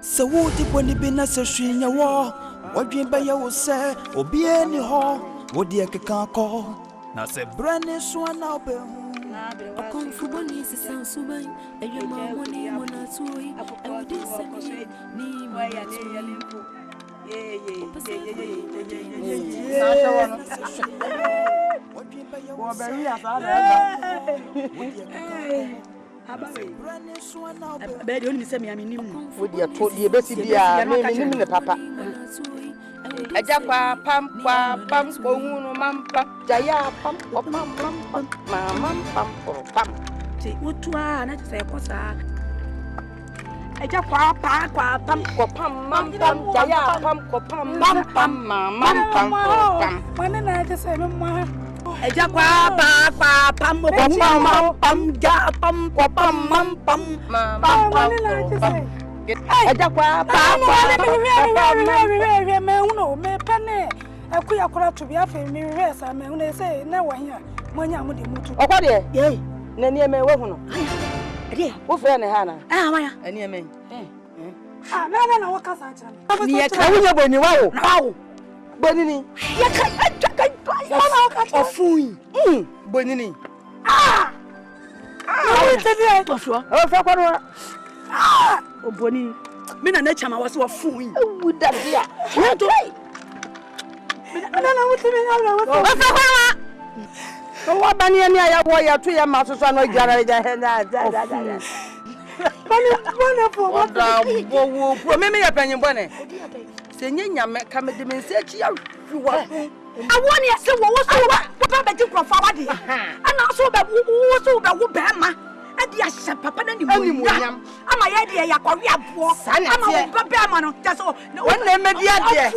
So what if when the business is in your wall? What dream by your say, or be any hall? What the can't call? Now say brand new swan now be a kung fu bunny is a sound so bad, and your mom money on a toy. I would say, Bed only send me a minimum. Would you told you Bessie dear, name the papa? A japa, pam, mampa, jaya, pam, mamma, pam. Take what to I say, what's that? A japa, pam, jaya, pam, mamma, pam. When I just say, Mamma. A japa, pam, ja, pam, I japa, me penny. I could have to be a family rest. I may only say, no one here. When I'm with you. Oh, dear, yea, Nanny may walk. Dear, what friend Hannah? Ah, and near me. Ah, no, what can I tell you? When you are now, Bonnie, a fool. Bonnie. Ah, oh, Bonnie. Mina nature was so fool. Would that be? I don't know what to mean. Oh, what Banny and I are 2 years masters on my garage. Wonderful. What made me a penny bonnet? Singing, come at the message. You are. I want you to was what you from forward. And also that would bear my. And yes, Papa, and you am my idea. I'm a Papa, that's all. One name, my dear.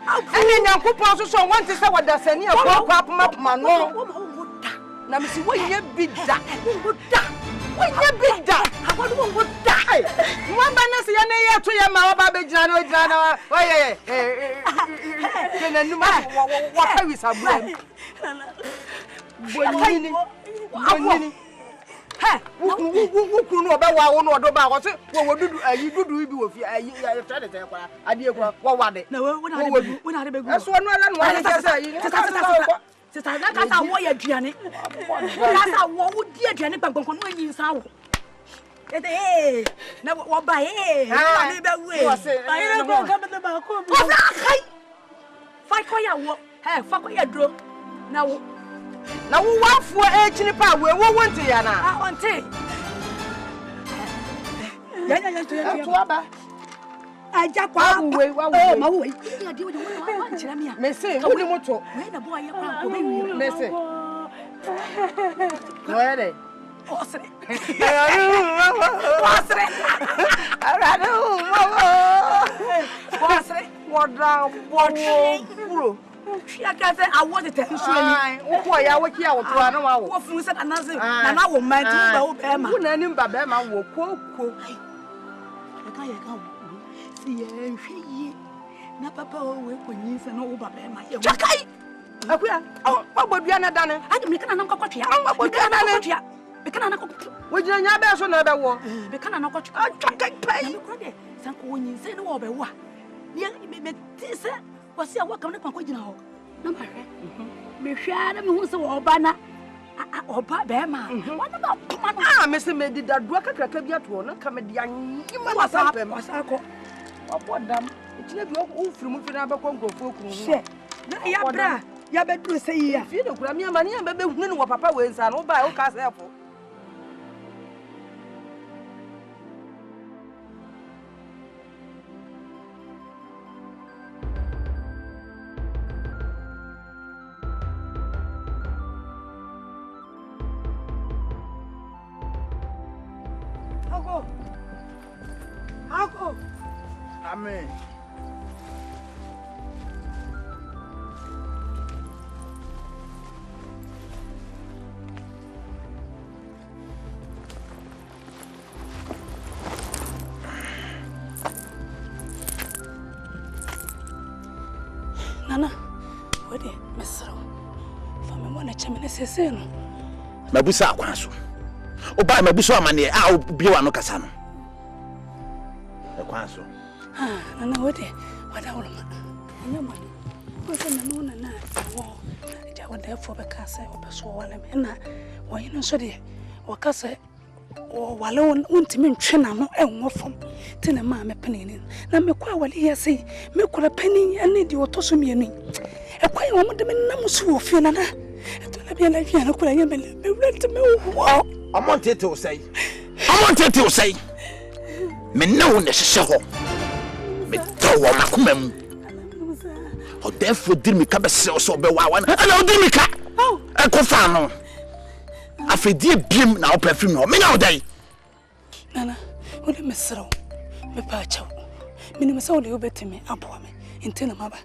And then your coupons also want to say what does any of your papa, man. Now, see what you bid that. When you bid that, I would die. One banner, see, I know to your mother, Baby Jano. Can I know what I was a boy? Who know about what I know about it? What would you do if you tried to tell I did what it? No, when I had a big that's one. Sister, that's how you Gianni. That's how what would dear Gianni when you saw. Eh, now what by I don't come at the balcony. Fight for your work. Hey, fuck your drop. Now, what for actually power? We want to Yana. I want to. I just want away. My way. May say, what do you want to? When a boy, may say, where I can't say I wanted to show you. Why I work here with one of our fools and another. And I will mind to Emma. Who named Babema will quote. I can't see na papa we kwenyi se no wo baba ma ye chakai akua ogbodua na dane ade me kana na kokotwa ogbodua na kokotwa me kana na kokotwa we jina nya be so na be wo me kana na kokotwa chakai pai me ko de sanko wonyi se no wo be wo me ti se wasi a waka na kwanko jina ho na ma hwe me hwa na me hu se wo ba na oba be ma wana ba kuma me se me di dadua kakraka bi ato na ka me di anyima wasa ko obodam itine bi o firimu fi na ba kongrofo kunu she na ya bra ya be duro se yi ya fi de kura mi amane ya be hunu wo papa we nsa no ba o ka se efo Amen. Nana, what is Mr. For me, one champion is a sin. Mabusa Quanso. Oba me biso amane a obie wa no kasa no. E kwan so. Ana wode wada wolma. Anya ma. Ko se na no na wo. Ja wada fo be kasa obeso wale me na wo yin so de wo kasa o wale untimi ntwe na no enwo fom tena ma me penini na me kwa wale yesi me kura penin ane di otoso mienu e kwa yi wo mo de me nam so wo fie na na to la bia la fie na kura yeme me wrent me wo amontete o sei me na wo ne hye ho me to wo makoma mu o defo dir mi ka be se so be wa wa na o dir mi ka e ko fa no afedie biem na opa fim no menya odai nana wole mesro me pa chaw mini me sawo le obetime aboa me intena maba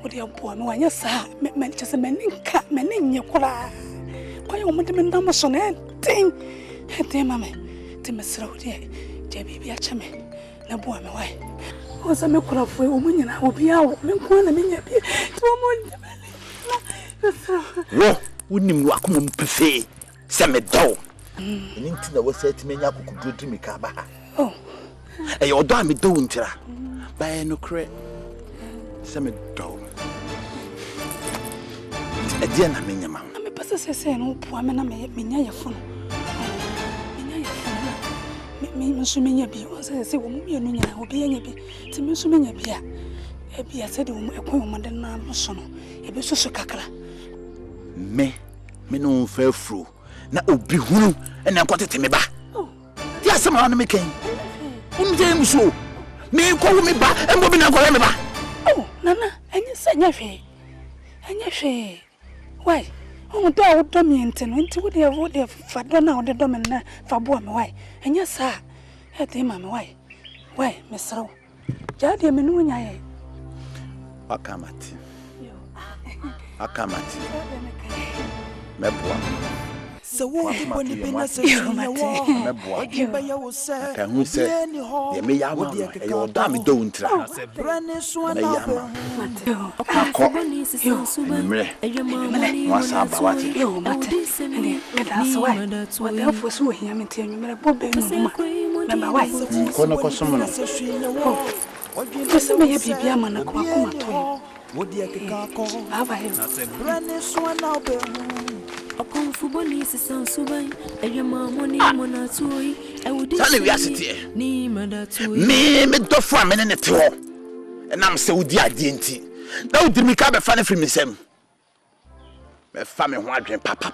wode aboa me wanya sa me chese meninka menenye kura kwaye o mode me ndam so na tin ete mame te mesro wode je bibia cheme na boa me wai o sa me kura fo o munyina obi awo me ko na menya bi to mo wo unim wakoma mpefe se me do ni ntina wo set menya kokudru mi ka ba oh e yo do me do ntira ba e no kre se me do e dia na menya ma me pasa se no po me na menya ya fun me so menya bi o se wo mu mienu nya obi nya bi ti me so menya bi a e bi a se de wo ekon wo de na no so no e bi so kakra me no fa fru na obi hunu ena kwatete me ba ti asema na me ken unje muso me ko me ba embo bi na ko me ba oh nana enye sanya hwe why o do a do me ente no enti wo de fa do na wo de do me na fa bo me why enye sa e de ma me why me sro ja de me no nya ye akamati meboa so wo boni bina se wo meboa ka hu se ye me ya ma e yo da me do ntira brane so na ko mre wasa ba wati yo mate me da so why what the for so hia me tie me Brobbey no ma why ko no ko somo no Ese me ye bibia ma na kwa kuma to wodi akeka ko aba he na se brane so na obe Okonfuboni sisansubai eyemamoni monatui ewudi sane wi asete ni madatui me do fo amene ne te ho enam se wodi ade enti na wodi mi ka be fa na firi misem me fa me ho adwen papa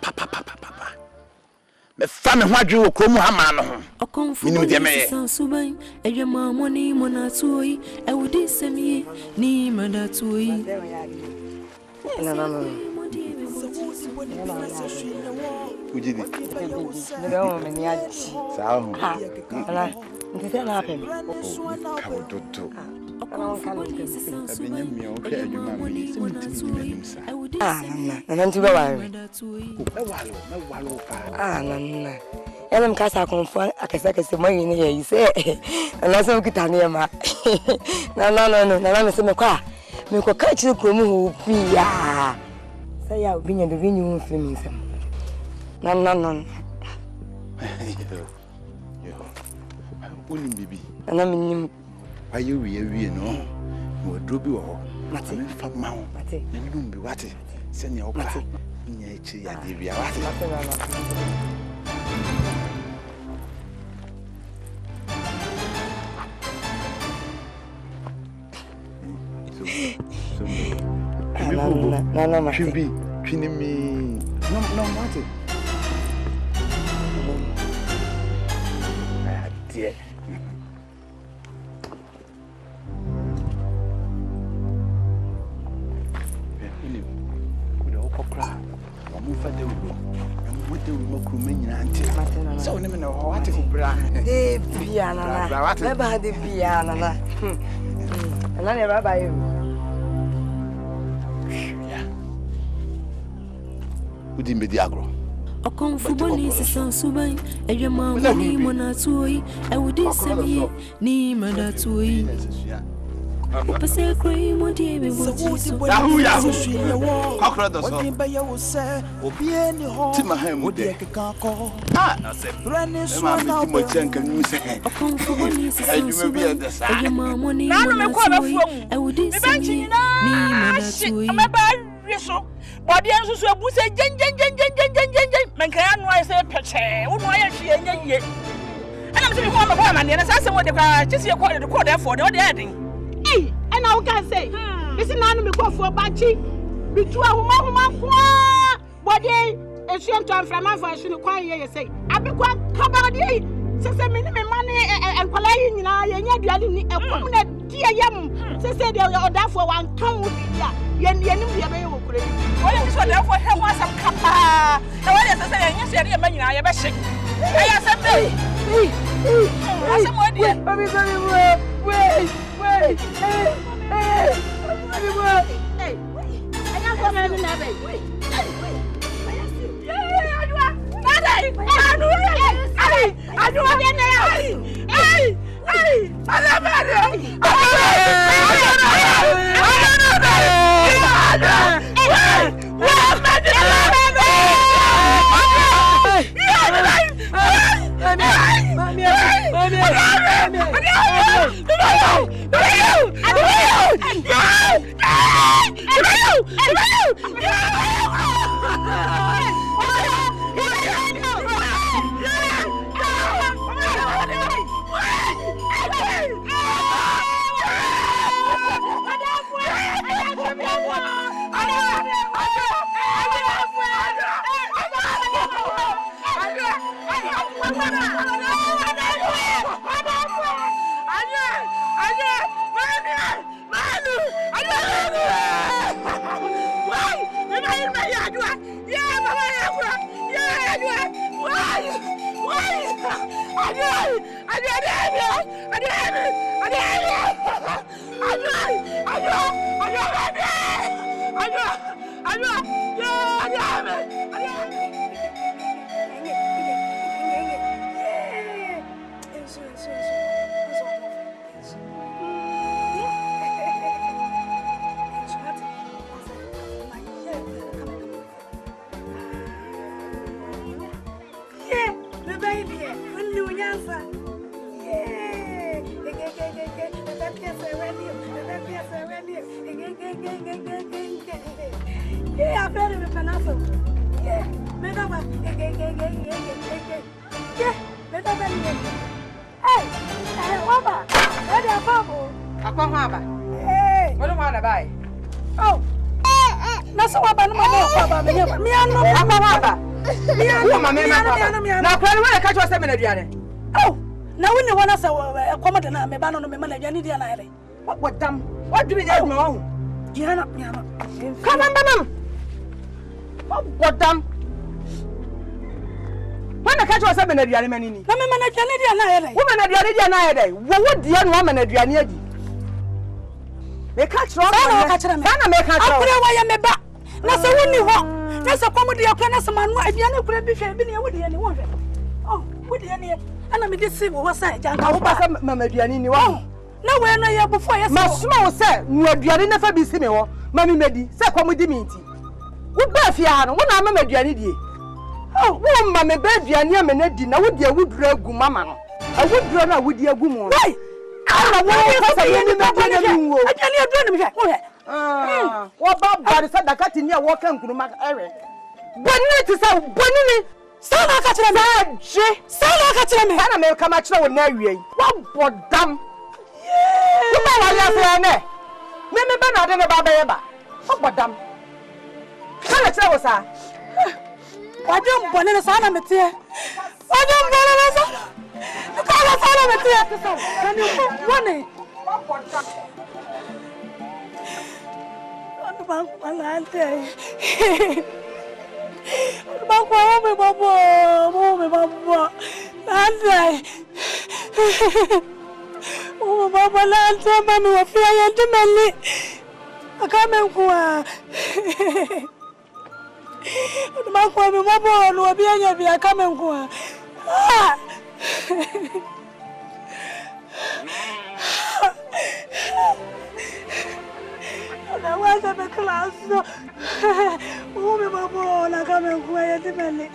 me fa me ho adwen wo kromu ha ma no ho Okonfuboni sisansubai eyemamoni monatui ewudi semi ni madatui no ujidi no me ni aji sao ala ndite na apem ka wododo Okonfuboni sisansubai abenya mi o hwe adwuma mi se mutimi sa na nti be ware me walo pa na ela mkasa konfo akase mo yin ye ise na so kita ne ma na me se me kwa me ko ka chi ko mu ho bia say ya obi nya do bi nyu fi mi nsem na yo uni bibi na me nim ayi wie no wo drobi wo mate me fa ma wo mate na ndum bi wate se ne opa nya echi ya de bia wate no mate Chimbi chini mi no mate dear Emilli kuda okokra wa mu fa dawuro mu dawuro makru manyina ante so ne me no wate kubra de bia na na ba de bia na na ne ba ba yo udi mbedi agro Okonfuboni sisansubai eyemamoni monatui ewudi semi ni madatui Opese krai mo die me wo ti so. Akrobeto so. Odimba wo se obi eni ho. Odi ekeka ko. Na se brane so na mo chenka nyu se. Okonfo ni se so bi eda sa. Eje mamo ni na me ko ba fuom. E wo di se ni madatu me ba reso. Body and so abu say jen menkaya no I say peche wo no aye hwe nya yie ana me say ko ma man na say mo de kwa chisi ko de ko de for de edin eh ana wo kan say isi na no me ko for bachi bitu ahoma kwa body esuam to amframa for asu ni kwa ye say abekwa kabade say me ni me mane enkwala yi nyina ye nya duale ni ekom na die yam say de odafo wan kan wo bia yen ye be wo kure ni so de for he wasam kapa na wo ye say yen so ye ma nyina ye be hye aya say be asa mo die baby wait hey aya ko me na be wait AKUABA what do you want to buy oh na so waba no ma AKUABA me AKUABA na kwa no ka cho se me na duane oh na woni wona se komode na me ba no me ma na duane dia na ere what dam what do we get me ho diana come on what dam when ka cho se me na duane manini na me ma na duane dia na ere wo ma na duane dia na ere wo dia no ma na duane adi me ka cho na me ka cho akure wa ya me ba na se woni ho na se komode yakwa na se manu aduane kura bi hwe bi ne wo dia ni wo hwe oh wo dia ni ana me de se wo sa janka wo ba se mama aduane ni wo na we no ye before ye se masuma wo se nu aduane na fa bi si me wo mami medi se komode mi nti wo ba fia no wo na mama aduane die oh wo mama be aduane am na di na wo dia wudura agu mama no awudura na wo dia agu mu no ana wo ko se ye ni me aduane mi wo aduane aduane mi hwe wo hwe wo ba bari sa dakati ni a wo kan kunuma ere bonni ti sa bonni ni sa na ka kire me sa na ka kire me ana me ka ma kire wo na awie wo bodam wo ba wa ya fe ne me ba na de ne ba ba ye ba wo bodam kana kire wo sa wadum bonni na sa na mete wadum bonni na sa kana sa na mete kana woni wo bodam bang malante bang ko me babo lante o babo lante mami wa fia ya ndimeli akame kwa bang ko me babo no bi anya bi akame kwa the class. Oh, my boy, I come and quiet the belly.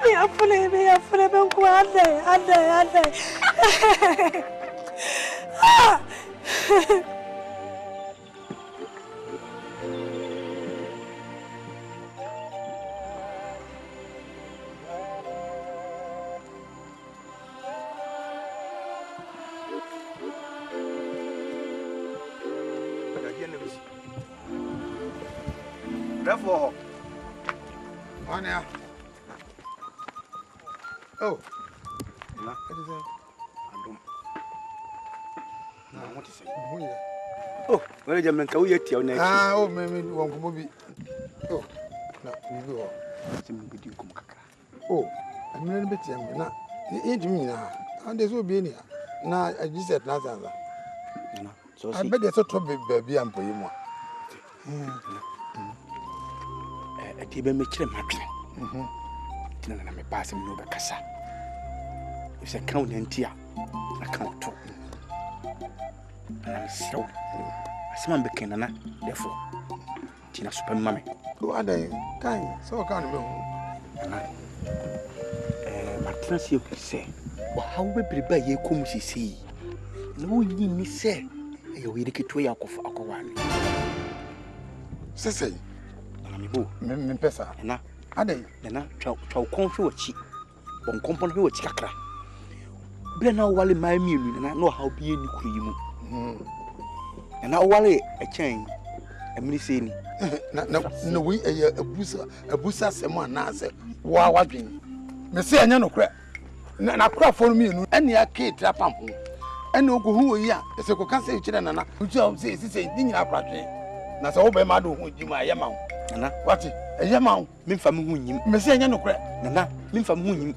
Me a fully, Therefore, Anya. Oh, what is that? What is it? Oh, well, you meant to eat your neck. Ah, oh, maybe you won't be. Oh, no, you go. Oh, I'm a little bit young. Now, you ain't me now. And there's no being here. Now, I just said nothing. So I bet there's a trouble, baby, and for you more. A table make him happy. Then I'm a passing over Cassa. It's a count and tear. I can't talk. And I'm so. Someone became an therefore. Tina super mammy. Who are they? Kind, so can't go. Matilda say, how will be by you come to see? No, you need say, you will get to your AKUABA. Say, me pesa. Na, ade, na twa konfo wachi. Bon kompon he wachi kakra. Bre na wale mai mienu na no how be ni kuru yimu. Na wale e chen Emilli say ni. Na we abusa semo na se wa wadwen. Me say anya no kra. Na kra fo no mienu ene ake trapam ho. Ene ogohu oyi a se ko kan say kire na na. Uju say ni nyina kradwen. Na se wo be ma do ho jima ayema ho. Nana, what? A yaman, me from whom Monsieur Yanocra, Nana, me from whom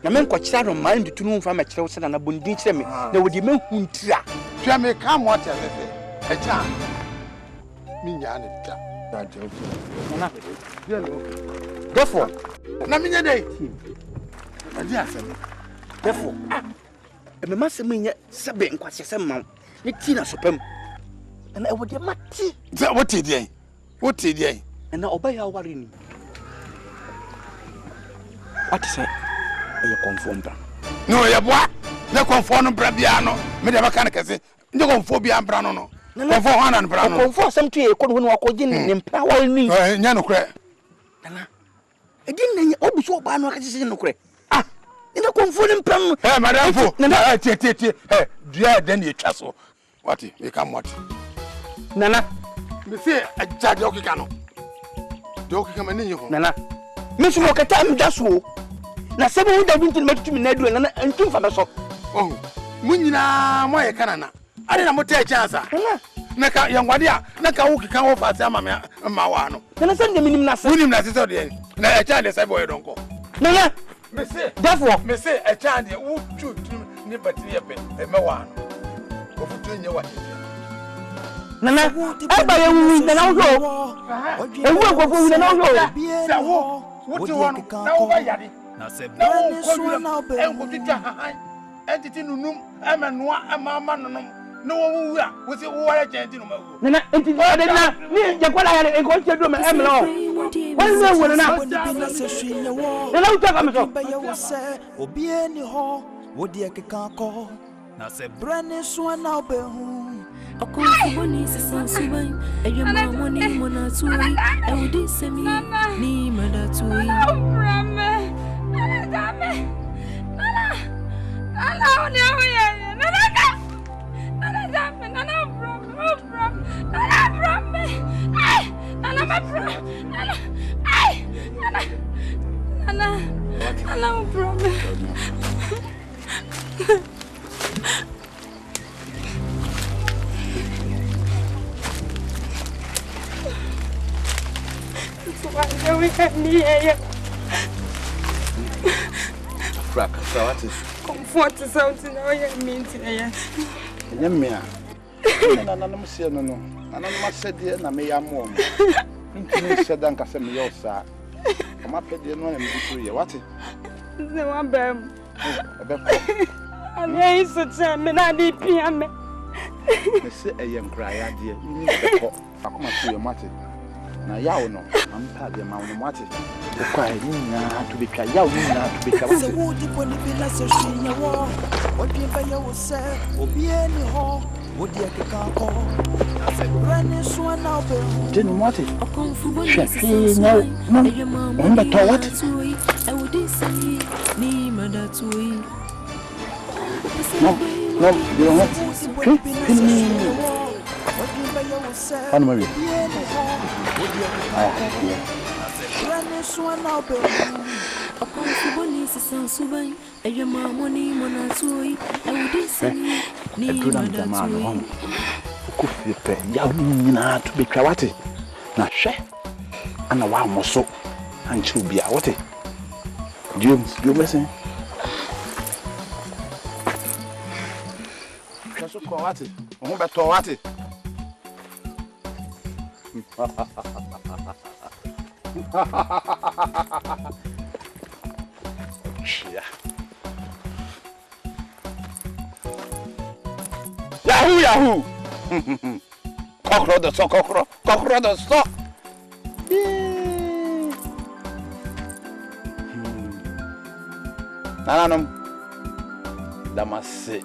na men kwacha no mind to no from a children and a bundin semi. There would be men who try. Try me come watch a child. Me yanita. Therefore, Namina day. Therefore, a master mean yet Sabin quite some man. It's Tina Supem. And I would get my tea. What did ye? What did ye? And now obey our worrying. What is it? You conform. No, you what? No conform Brabiano, Medavacanaca, no conform Brano. No, 400 Brano. Conform some tree, couldn't walk in power in me. Yano crack. I didn't always walk by no crack. Ah, in a conforming plan. Hey, Madame, no, dear, then you castle. What? You come what? Nana, me say a jadokano. Doki come in you. Nana, Miss Walker, that's all. Na 700 make to me, Nedwin, and 2 for the shop. Oh, Munina, my canana. I didn't want to take a chance. Naka, young Wadia, Naka, who can offer some Mawano. Then I send the minimum necessary. Now, a child is a boy, don't go. Nana, Missy, therefore, Missy, a child who shoot never to a bit, a Mawano. Of doing your what? Nana, I buy a woman and I'll go. And we'll go with an outlaw. What do you want? Now, Yadi. Now, entity no, I'm a noir, a mamma. No one was a warrior gentleman. Nana, it's me, Jaquala, and go to do my Emilli. What is that? Then I'll talk about or be any hall. What the Akako? Now, say, Brandy Swan now be home. AKUABA is a subai, and your mamma name on a suai, and would say me, mother to Comfort something I mean today. Yamia. I'm saying no. And I must say, dear, I may am warm. You said, Uncle Samuelsa. I'm up at the one and what? The one bam. I'm here, such a man. I did PM. Me say I am cry idea. Akoma to your mate. Na yawo no, am pa de ma no mate. O kwa ni na to be twa yawo ni na to be twa. Se wo di ko ni bi na se hwinya wo. O bi ba ya wo se, obi eni ho. Wo di akeka ko. Na se brane so na obe. De no mate. Hwe na no. On ba to what? I would say ni madatui. No, you don't want. Ano Maria? What? On va to what? Yahoo! Cockroach the so, cockroach the so. Nananum. Damase.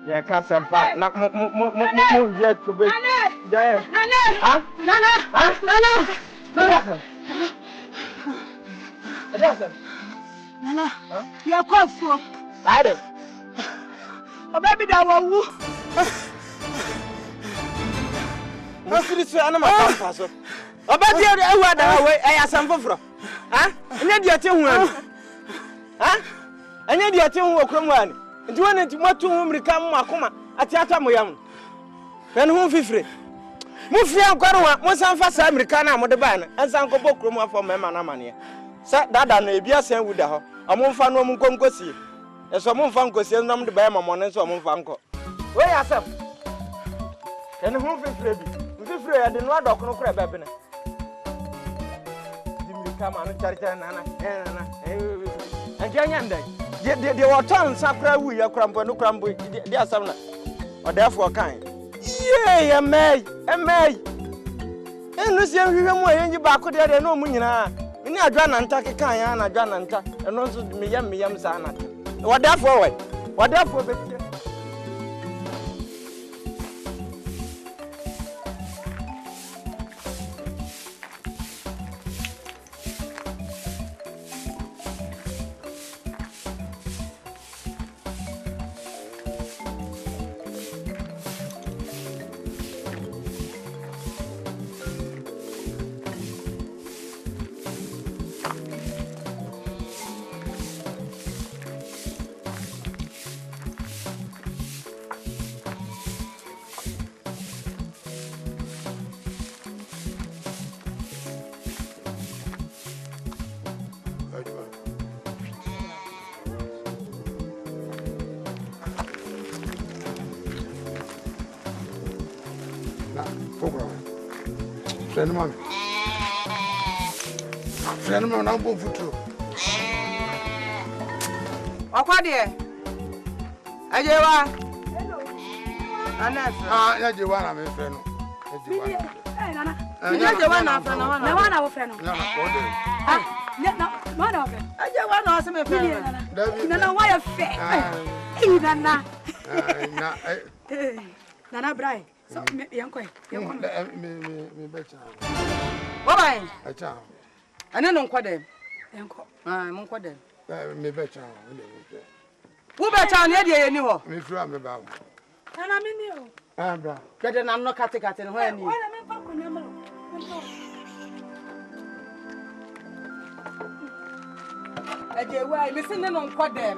Yeah, can't say back. Nak mo yet to be. Yeah. Nana, you are called for. I do. Oh, baby, that was who? What's this animal campus? About the other way, I have some for. Huh? And then you're two. Huh? And then you're two who come one. And you want to what to whom become Makuma at Yatamoyam. Then whom free? Move your Garawa, most of Americana, Modaban, and Sanko Bokruma for Mamma. Sat that and a beer sent with her. A moon fan woman come go see. And some moon fan go see them to buy my money and some moon fanco. Where yourself? And whom free? If free, I didn't want to no crab. Come on, and Janyan day. They were turned Sakra, we are crumble, no crumble, dear Sumner, or therefore kind. Yea, a May. And Lucian, we were in your back there, no Munina. In your John and Taki Kayana, John and Ta, and also me, yam, Sana. What therefore? What therefore? Friend, I'm going to Akwade. Kyeiwaa. Anas. Kyeiwaa na me friend no. Nana. Kyeiwaa na friend no. Na wana wo friend no. Na ode. Na wana wo friend. Kyeiwaa na ase me friend. Nana wa ya fe. Nana. Nana Brai. So yanko. Me becha. Bye. Acha. Ana no nkwade. Yanko. Mo nkwade. Me becha. Wo becha na de ye ni ho. Me fira me ba. Nana me ni o. Bra. Kede na no kate no ho ani. Wala me pa ko nyama. Kyeiwaa, me sin no nkwade.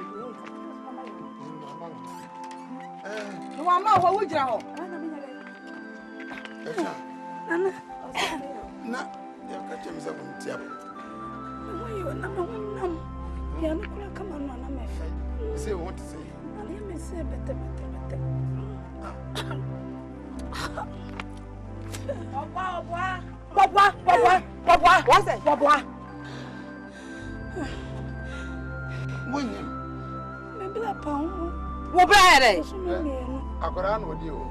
No wa ma wo wugira ho. Nana. Na, ya kache misa kuntia. Oyo na me wonam. Ya no kula kama no na me fe. Say what to say. Na me say bete. Baba. What's it? Baba. Wonyem. Me bla pa o. Wo bra ere. Akora no di o.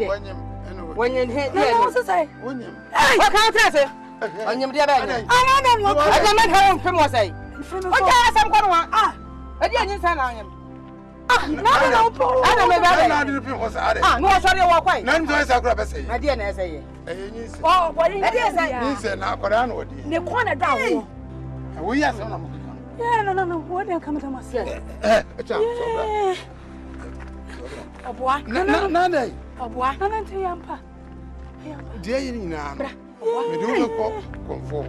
Wonyem. Wonyem he. No, so say. Wonyem. Wa ka trase. Onyem dia ba nya. Ana no. Aga me ka mfem wo say. O ja asam ko no wa. Adi anyin sa na onyem. Na po. Ana me ba Na di pin ho sa are. no so de wo kwai. Na nto esa akora be say. Na die na ese ye. Nyinse. Body. Adi ese. Nyinse na akora no di. Ne ko na da wo. Wo ya so na mo. Yeah, no. What they come to my say? Acha, so bra. Aboa. Na dai. Aboa. Na nti yampa. Die yin na. Me do ko konfo.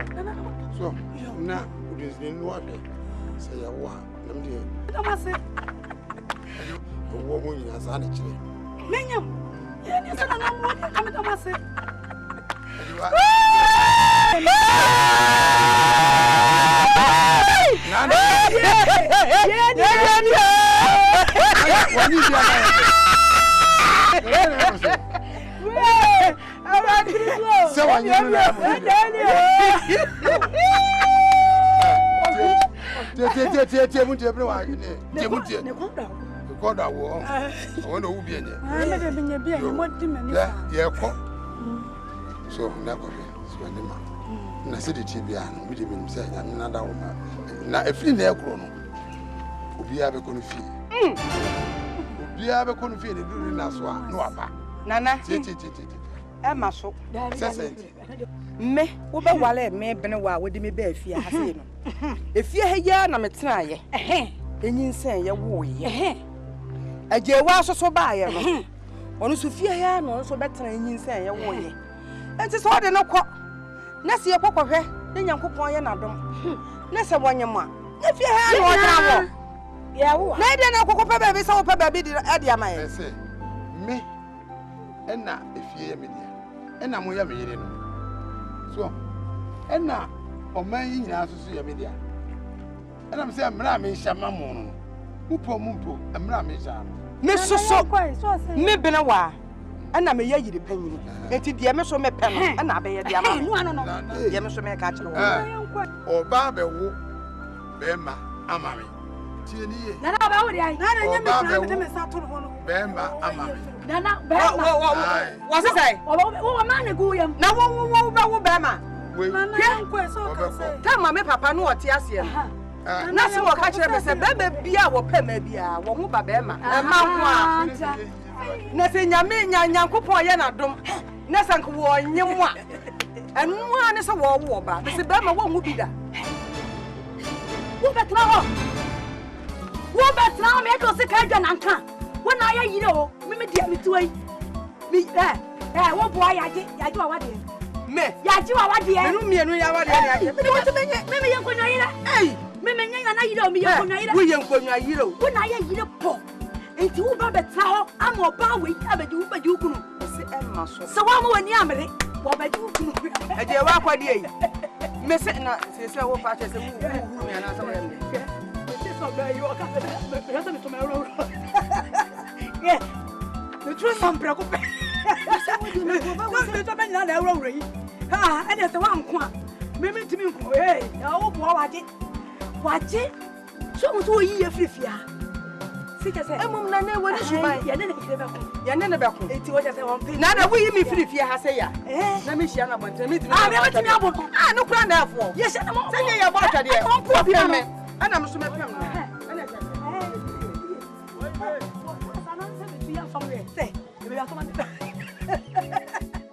So, na udin no ade. Say ya wa, nam die. Na ma say. Wo mo yin asa na kire. Menyam. Yeah, ni say na mo dey come to my say. Nana. Wani dia na. Se wani na. Tie mu tie bre wa ni. Tie mu tie. Ko da wo. Wo no ubi enye. Na be nya bia ni mo di mani. Ye ko. So na ko be. So ni ma. Na se de tie bia no mi de mi se nya na da wo ma. Na efiri na ekro no. Obi a be ko no fi. Obi a be ko no fi ni duru na so a no aba. Nana. Tie. E ma so. Sese. Me wo be wale me bene wa wo de me ba afia ha se no. Efia ha ya na metena ye. Enyinsen ye wo ye. Kyeiwaa so ba ye no. Onu so fia ha no so betena enyinsen ye wo ye. Enti so de no kɔ. Na se ye kokɔhwɛ, ne Nyankopɔn ye na dom. Na se wonyema. Na fia ha no ɔdra wo. Ya wo. Na de na kokɔpɛ ba bi se wo pɛ ba bi di ade ama ye. Ese. Me ena efie ye me dia. Ena mo ye me yire no. So, ena oman yi nyina so ye me dia. Ena me se mra me hyama mo no. Mupo mra me hyama. Me soso. Me bene wa. Ena me ye yiri panyin. Enti de me so me pɛ no. Ena be ye de ama. No. Ye me so me ka kyerɛ wo. Oba be wo be ma ama me. Tie ni ye. Nana ba wo di ai. Nana nya me plan de me sa to no. Be ma ama me. Nana be ma. Wo se sai. Wo ma ne gu yam. Na wo be ma. We. Nana yanko so ka say. Ta ma me papa no ɔte ase no. Na se wo ka kyerɛ me se bebe bia wo pɛ ma bia wo ho ba be ma. E ma ho a. Na se nyame Nyankopɔn ye na dom. Na sank wo nyem a. Enu a ne se wo ba. Me se be ma wo hu bi da. Wo betra ho. Wo betra me do se ka dwa nanka. Wo na ya yire o. Me dia me tuai. Me wo boa yaje wa wade. Me yaje wa wade. Me no mienu ya wade ya. Me wo to menye me ye nkonwa yire. Ei, me menya na yire o me ye nkonwa yire. Wo ye nkonwa yire o. Wo na ya yire po. Enti wo ba betra ho ama oba we abedi wo bedi ukunu. Se emma so. Se wa mo wani amere. Wo bedi ukunu. Kyeiwaa kwade ei. Me se na se wo pa che se hu me na so me. So ba yo ka me me to me ro. Yeah. Me tru sam pra ko pe. Me to be na ro ro yi. Ha, e de se wa nko a. Me timi nko. Eh, ya wo bo waje. Waje. so mo so yi afifia sika say emum na na wani shuban ya ne ne be ko eti wo ja say won pe na da wo yi mi firifia ha say ya na me hia na bonta me timi me timi abo no kura na afo yes na mo say ya bo atwade e won po bi me ana mo so me pem no ana ja say me bi afam we say me bi afam